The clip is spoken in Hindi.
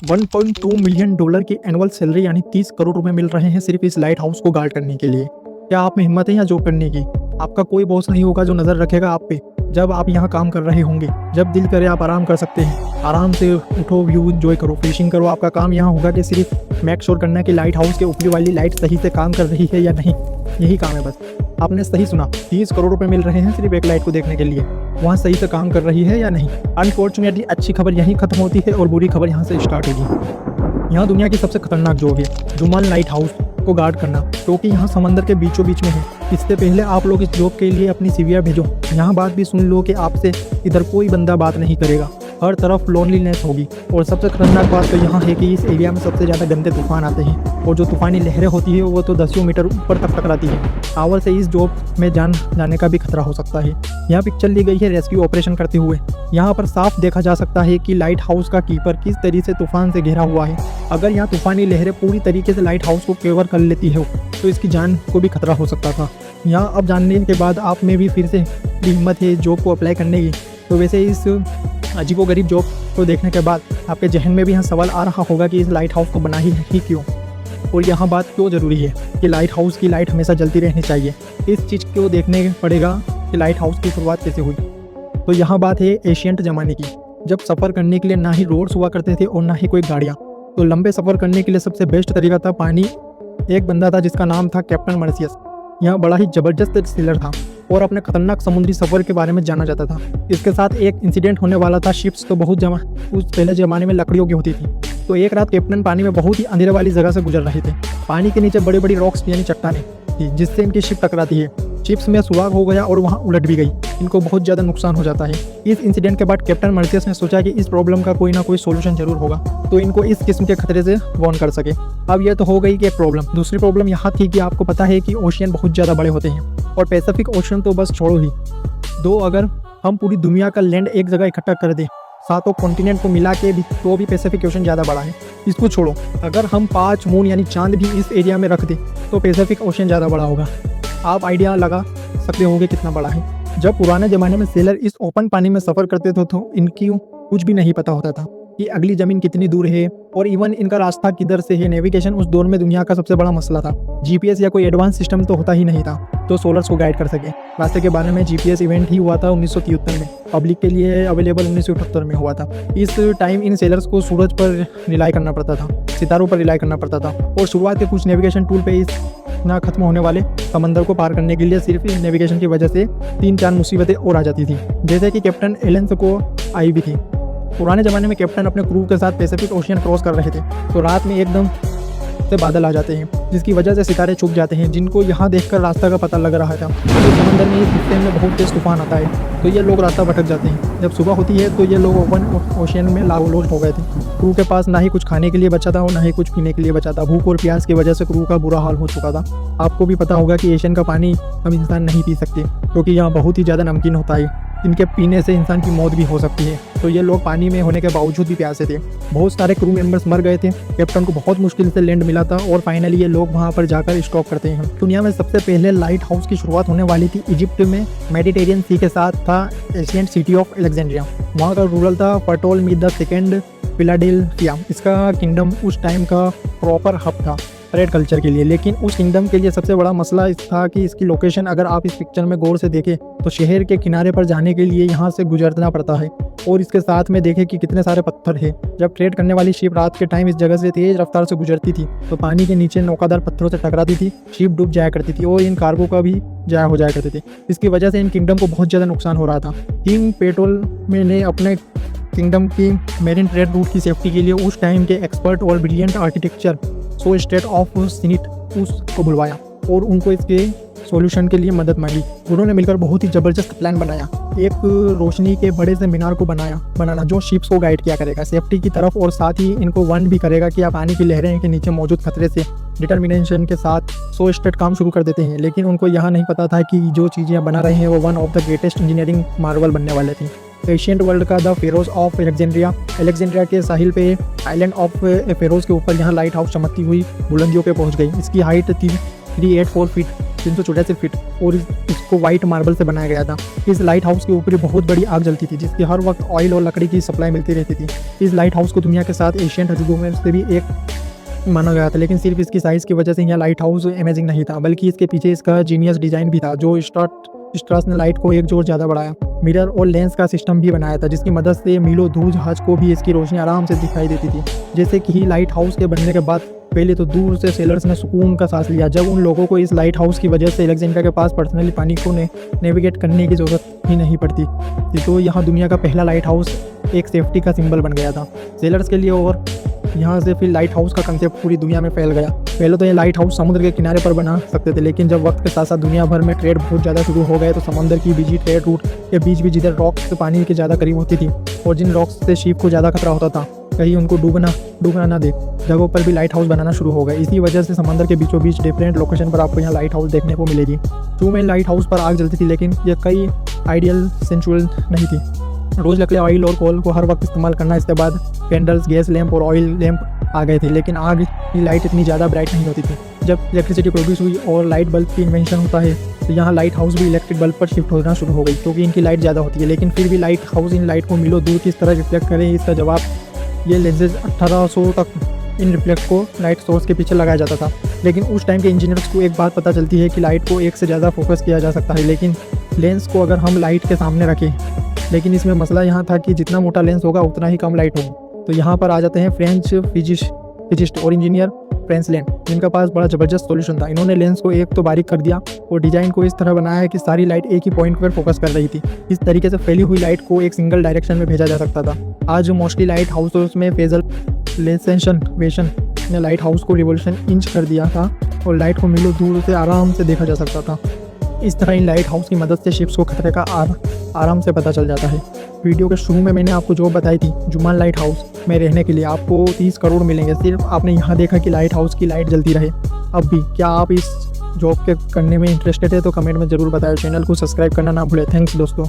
$1.2 मिलियन की एनुअल सैलरी यानी 30 करोड़ रुपए मिल रहे हैं सिर्फ इस लाइट हाउस को गार्ड करने के लिए। क्या आप में हिम्मत है यहाँ जॉब करने की? आपका कोई बॉस नहीं होगा जो नज़र रखेगा आप पे जब आप यहाँ काम कर रहे होंगे। जब दिल करे आप आराम कर सकते हैं, आराम से उठो, व्यू एंजॉय करो, फिशिंग करो। आपका काम यहाँ होगा कि सिर्फ मेक श्योर करना कि लाइट हाउस के ऊपरी वाली लाइट सही से काम कर रही है या नहीं। यही काम है बस। आपने सही सुना, 30 करोड़ रुपए मिल रहे हैं सिर्फ एक लाइट को देखने के लिए। वहाँ सही से काम कर रही है या नहीं। अनफॉर्चुनेटली अच्छी खबर यहीं खत्म होती है और बुरी खबर यहाँ से स्टार्ट होगी। यहाँ दुनिया की सबसे खतरनाक जॉब है जुमान लाइट हाउस को गार्ड करना, क्योंकि यहाँ समंदर के बीचों बीच में है। इससे पहले आप लोग इस जॉब के लिए अपनी सीवीआर भेजो। यहाँ बात भी सुन लो कि आपसे इधर कोई बंदा बात नहीं करेगा, हर तरफ लोनलीनेस होगी। और सबसे खतरनाक बात तो यहाँ है कि इस एरिया में सबसे ज़्यादा गंदे तूफान आते हैं और जो तूफानी लहरें होती है वो तो 10 मीटर ऊपर तक टकराती है। टावर से इस जॉब में जान जाने का भी खतरा हो सकता है। यहाँ पिक्चर ली गई है रेस्क्यू ऑपरेशन करते हुए। यहाँ पर साफ देखा जा सकता है कि लाइट हाउस का कीपर किस तरीके से तूफान से घिरा हुआ है। अगर यहाँ तूफानी लहरें पूरी तरीके से लाइट हाउस को कवर कर लेती है तो इसकी जान को भी खतरा हो सकता था। यहाँ अब जानने के बाद आप में भी फिर से हिम्मत है जॉब को अप्लाई करने की। तो वैसे इस अजीबोगरीब जॉब को देखने के बाद आपके जहन में भी यहाँ सवाल आ रहा होगा कि इस लाइट हाउस को बना ही क्यों, और यहाँ बात क्यों ज़रूरी है कि लाइट हाउस की लाइट हमेशा जलती रहनी चाहिए। इस चीज़ को देखने पड़ेगा कि लाइट हाउस की शुरुआत कैसे हुई। तो यहाँ बात है एशियंट ज़माने की, जब सफ़र करने के लिए ना ही रोड्स हुआ करते थे और ना ही कोई गाड़ियाँ। तो लंबे सफ़र करने के लिए सबसे बेस्ट तरीका था पानी। एक बंदा था जिसका नाम था कैप्टन मर्सियस। यह बड़ा ही ज़बरदस्त सेलर था और अपने खतरनाक समुद्री सफ़र के बारे में जाना जाता था। इसके साथ एक इंसिडेंट होने वाला था। शिप्स तो बहुत उस पहले ज़माने में लकड़ियों की होती थी। तो एक रात कैप्टन पानी में बहुत ही अंधेरे वाली जगह से गुजर रहे थे। पानी के नीचे बड़ी बड़ी रॉक्स यानी चट्टानें थी जिससे इनकी शिप टकराती है। शिप्स में सुराग हो गया और वहाँ उलट भी गई। इनको बहुत ज़्यादा नुकसान हो जाता है। इस इंसिडेंट के बाद कैप्टन मर्सियस ने सोचा कि इस प्रॉब्लम का कोई ना कोई सोल्यूशन जरूर होगा तो इनको इस किस्म के खतरे से वार्न कर सके। अब यह तो हो गई कि एक प्रॉब्लम। दूसरी प्रॉब्लम यहाँ थी कि आपको पता है कि ओशियन बहुत ज़्यादा बड़े होते हैं और पैसिफिक ओशन तो बस छोड़ो ही दो, अगर हम पूरी दुनिया का लैंड एक जगह इकट्ठा कर दें सातों कॉन्टिनेंट को मिला के भी तो भी पैसिफिक ओशन ज़्यादा बड़ा है। इसको छोड़ो, अगर हम 5 मून यानी चांद भी इस एरिया में रख दें तो पैसिफिक ओशन ज़्यादा बड़ा होगा। आप आइडिया लगा सकते होंगे कितना बड़ा है। जब पुराने ज़माने में सेलर इस ओपन पानी में सफ़र करते थे तो इनकी कुछ भी नहीं पता होता था कि अगली ज़मीन कितनी दूर है और इवन इनका रास्ता किधर से है। नेविगेशन उस दौर में दुनिया का सबसे बड़ा मसला था। जीपीएस या कोई एडवांस सिस्टम तो होता ही नहीं था तो सोलर्स को गाइड कर सके। रास्ते के बारे में जीपीएस इवेंट ही हुआ था 1973 में, पब्लिक के लिए अवेलेबल 1978 में हुआ था। इस टाइम इन सेलर्स को सूरज पर रिलाई करना पड़ता था, सितारों पर रिलाई करना पड़ता था और शुरुआत के कुछ नेविगेशन टूल पे इस ना खत्म होने वाले समंदर को पार करने के लिए सिर्फ नेविगेशन की वजह से 3-4 मुसीबतें और आ जाती थी, जैसे कि कैप्टन एलेंस को आई भी थी। पुराने ज़माने में कैप्टन अपने क्रू के साथ पैसिफिक ओशियन क्रॉस कर रहे थे तो रात में एकदम से बादल आ जाते हैं जिसकी वजह से सितारे छुप जाते हैं जिनको यहाँ देखकर रास्ता का पता लग रहा था। तो समंदर में इस हिस्से में बहुत तेज तूफान आता है तो ये लोग रास्ता भटक जाते हैं। जब सुबह होती है तो ये लोग ओपन ओशियन में लॉस्ट हो गए थे। क्रू के पास ना ही कुछ खाने के लिए बचा था और ना ही कुछ पीने के लिए बचा था। भूख और प्यास की वजह से क्रू का बुरा हाल हो चुका था। आपको भी पता होगा कि एशियन का पानी हम इंसान नहीं पी सकते क्योंकि यहाँ बहुत ही ज़्यादा नमकीन होता है, इनके पीने से इंसान की मौत भी हो सकती है। तो ये लोग पानी में होने के बावजूद भी प्यासे थे। बहुत सारे क्रू मेंबर्स मर गए थे। कैप्टन को बहुत मुश्किल से लैंड मिला था और फाइनली ये लोग वहाँ पर जाकर स्टॉप करते हैं। दुनिया में सबसे पहले लाइट हाउस की शुरुआत होने वाली थी इजिप्ट में। मेडिटेरियन सी के साथ था एशियंट सिटी ऑफ अलेक्जेंड्रिया। वहाँ का रूरल था पटोलमी II फिलाडेल्फिया। इसका किंगडम उस टाइम का प्रॉपर हब था रेड कल्चर के लिए। लेकिन उस किंगडम के लिए सबसे बड़ा मसला इस था कि इसकी लोकेशन अगर आप इस पिक्चर में गौर से देखें तो शहर के किनारे पर जाने के लिए यहाँ से गुजरना पड़ता है और इसके साथ में देखें कि कितने सारे पत्थर है। जब ट्रेड करने वाली शिप रात के टाइम इस जगह से तेज रफ्तार से गुजरती थी तो पानी के नीचे नौकादार पत्थरों से टकराती थी, शिप डूब जाया करती थी और इन कार्गो का भी जाया हो जाया करते थे। इसकी वजह से इन किंगडम को बहुत ज़्यादा नुकसान हो रहा था। किंग पेटोलमे ने अपने किंगडम की मेरीन ट्रेड रूट की सेफ्टी के लिए उस टाइम के एक्सपर्ट और ब्रिलियंट आर्किटेक्चर सो स्टेट ऑफ सीनिट उसको बुलवाया और उनको इसके सॉल्यूशन के लिए मदद मांगी। उन्होंने मिलकर बहुत ही ज़बरदस्त प्लान बनाया। एक रोशनी के बड़े से मीनार को बनाना जो शिप्स को गाइड किया करेगा सेफ्टी की तरफ और साथ ही इनको वार्न भी करेगा कि आप पानी की लहरें के नीचे मौजूद खतरे से डिटर्मिनेशन के साथ सो स्टेट काम शुरू कर देते हैं। लेकिन उनको यहाँ नहीं पता था कि जो चीज़ें बना रहे हैं वो one of the greatest engineering Marvel बनने वाले थी। एशियंट वर्ल्ड का द फेरोज ऑफ अलेक्जेंड्रिया के साहिल पे आइलैंड ऑफ फेरोज के ऊपर यहाँ लाइट हाउस चमकती हुई बुलंदियों पे पहुँच गई। इसकी हाइट 384 फीट 384 फीट और इसको वाइट मार्बल से बनाया गया था। इस लाइट हाउस के ऊपर बहुत बड़ी आग जलती थी जिसकी हर वक्त ऑयल और लकड़ी की सप्लाई मिलती रहती थी। इस लाइट हाउस को दुनिया के साथ एशियन अजूबों में से भी एक माना गया था, लेकिन सिर्फ इसकी साइज़ की वजह से यह लाइट हाउस अमेजिंग नहीं था, बल्कि इसके पीछे इसका जीनियस डिज़ाइन भी था जो स्ट्रास ने लाइट को एक जोर ज़्यादा बढ़ाया। मिरर और लेंस का सिस्टम भी बनाया था जिसकी मदद से मीलों दूर जहाज को भी इसकी रोशनी आराम से दिखाई देती थी। जैसे कि ही लाइट हाउस के बनने के बाद पहले तो दूर से सेलर्स ने सुकून का सांस लिया जब उन लोगों को इस लाइट हाउस की वजह से अलेक्जेंड्रा के पास पर्सनली पानी को नेविगेट करने की ज़रूरत ही नहीं पड़ती। तो यहाँ दुनिया का पहला लाइट हाउस एक सेफ्टी का सिंबल बन गया था सेलर्स के लिए, और यहाँ से फिर लाइट हाउस का कंसेप्ट पूरी दुनिया में फैल गया। पहले तो ये लाइट हाउस समुद्र के किनारे पर बना सकते थे, लेकिन जब वक्त के साथ साथ दुनिया भर में ट्रेड बहुत ज़्यादा शुरू हो गए तो समंदर की बिजी ट्रेड रूट के बीच भी जिधर रॉक्स से पानी के ज़्यादा करीब होती थी और जिन रॉक्स से शिप को ज़्यादा खतरा होता था कहीं उनको डूबना ना दे जगहों पर भी लाइट हाउस बनाना शुरू हो गए। इसी वजह से समंदर के बीचों बीच डिफरेंट लोकेशन पर आपको यहाँ लाइट हाउस देखने को मिलेगी। शुरू में लाइट हाउस पर आग जलती थी, लेकिन यह कई आइडियल सेंचुअल नहीं थी। रोज़ लकड़ी, ऑयल और कोल को हर वक्त इस्तेमाल करना। इसके बाद कैंडल्स, गैस लैंप और ऑयल लैंप आ गए थे, लेकिन आग की लाइट इतनी ज़्यादा ब्राइट नहीं होती थी। जब इलेक्ट्रिसिटी प्रोड्यूस हुई और लाइट बल्ब की इन्वेंशन होता है तो यहाँ लाइट हाउस भी इलेक्ट्रिक बल्ब पर शिफ्ट होना शुरू हो गई क्योंकि इनकी लाइट ज़्यादा होती है, लेकिन फिर भी लाइट हाउस इन लाइट को मीलों दूर किस तरह रिफ्लेक्ट करें इसका जवाब ये लेंसेज 1800 तक इन रिफ्लेक्ट को लाइट सोर्स के पीछे लगाया जाता था। लेकिन उस टाइम के इंजीनियर्स को एक बात पता चलती है कि लाइट को एक से ज़्यादा फोकस किया जा सकता है, लेकिन लेंस को अगर हम लाइट के सामने रखें, लेकिन इसमें मसला यहाँ था कि जितना मोटा लेंस होगा उतना ही कम लाइट होगी। तो यहाँ पर आ जाते हैं फ्रेंच फिजिस्ट और इंजीनियर फ्रेंच लैंड, जिनका पास बड़ा ज़बरदस्त सॉल्यूशन था। इन्होंने लेंस को एक तो बारीक कर दिया और डिज़ाइन को इस तरह बनाया है कि सारी लाइट एक ही पॉइंट पर फोकस कर रही थी। इस तरीके से फैली हुई लाइट को एक सिंगल डायरेक्शन में भेजा जा सकता था। आज मोस्टली लाइट हाउस में फेजल लेंसेशन ने लाइट हाउस को रिवोल्यूशन इंच कर दिया था और लाइट को मीलों दूर से आराम से देखा जा सकता था। इस तरह इन लाइट हाउस की मदद से शिप्स को खतरे का आराम से पता चल जाता है। वीडियो के शुरू में मैंने आपको जॉब बताई थी जुमान लाइट हाउस में रहने के लिए आपको 30 करोड़ मिलेंगे, सिर्फ आपने यहाँ देखा कि लाइट हाउस की लाइट जलती रहे। अब भी क्या आप इस जॉब के करने में इंटरेस्टेड है तो कमेंट में ज़रूर बताएं। चैनल को सब्सक्राइब करना ना भूलें। थैंक्स दोस्तों।